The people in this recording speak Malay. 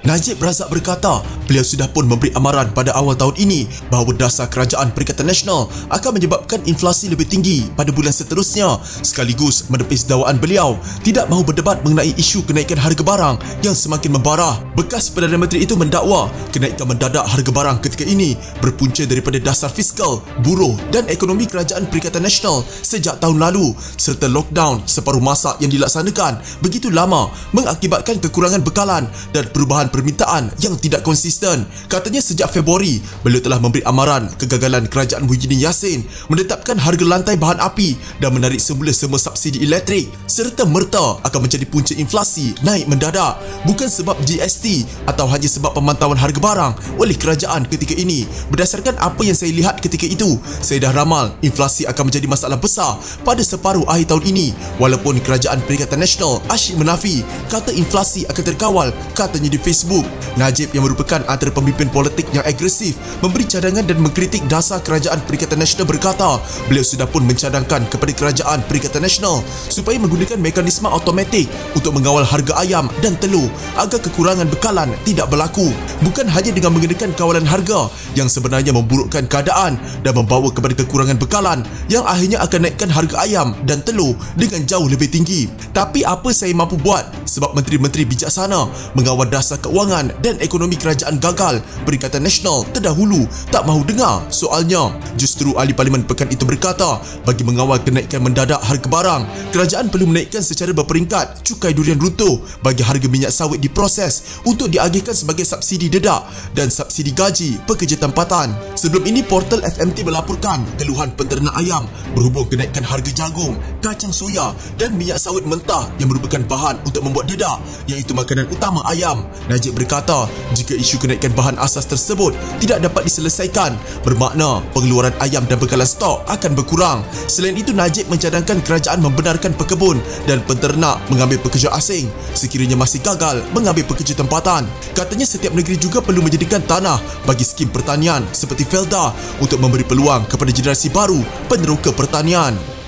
Najib Razak berkata, beliau sudah pun memberi amaran pada awal tahun ini bahawa dasar kerajaan Perikatan Nasional akan menyebabkan inflasi lebih tinggi pada bulan seterusnya, sekaligus menepis dakwaan beliau tidak mahu berdebat mengenai isu kenaikan harga barang yang semakin membara. Bekas Perdana Menteri itu mendakwa kenaikan mendadak harga barang ketika ini berpunca daripada dasar fiskal, buruh dan ekonomi kerajaan Perikatan Nasional sejak tahun lalu, serta lockdown separuh masa yang dilaksanakan begitu lama mengakibatkan kekurangan bekalan dan perubahan permintaan yang tidak konsisten. Katanya sejak Februari, beliau telah memberi amaran kegagalan kerajaan Muhyiddin Yassin menetapkan harga lantai bahan api dan menarik semula semua subsidi elektrik, serta merta akan menjadi punca inflasi naik mendadak, bukan sebab GST atau hanya sebab pemantauan harga barang oleh kerajaan ketika ini. Berdasarkan apa yang saya lihat ketika itu, saya dah ramal inflasi akan menjadi masalah besar pada separuh akhir tahun ini, walaupun kerajaan Perikatan Nasional asyik menafi kata inflasi akan terkawal, katanya di Facebook. Najib yang merupakan antara pemimpin politik yang agresif memberi cadangan dan mengkritik dasar kerajaan Perikatan Nasional berkata, beliau sudah pun mencadangkan kepada kerajaan Perikatan Nasional supaya menggunakan mekanisme automatik untuk mengawal harga ayam dan telur agar kekurangan bekalan tidak berlaku, bukan hanya dengan menggunakan kawalan harga yang sebenarnya memburukkan keadaan dan membawa kepada kekurangan bekalan yang akhirnya akan naikkan harga ayam dan telur dengan jauh lebih tinggi. Tapi apa saya mampu buat sebab menteri-menteri bijaksana mengawal dasar keuangan dan ekonomi kerajaan gagal. Perikatan Nasional terdahulu tak mahu dengar soalnya. Justru ahli parlimen pekan itu berkata, bagi mengawal kenaikan mendadak harga barang, kerajaan perlu menaikkan secara berperingkat cukai durian runtuh bagi harga minyak sawit diproses untuk diagihkan sebagai subsidi dedak dan subsidi gaji pekerja tempatan. Sebelum ini, portal FMT melaporkan keluhan penternak ayam berhubung kenaikan harga jagung, kacang soya dan minyak sawit mentah yang merupakan bahan untuk membuat dedak, iaitu makanan utama ayam. Najib berkata, jika isu kenaikan bahan asas tersebut tidak dapat diselesaikan, bermakna pengeluaran ayam dan bekalan stok akan berkurang. Selain itu, Najib mencadangkan kerajaan membenarkan pekebun dan penternak mengambil pekerja asing sekiranya masih gagal mengambil pekerja tempatan. Katanya setiap negeri juga perlu menjadikan tanah bagi skim pertanian seperti Felda untuk memberi peluang kepada generasi baru peneroka pertanian.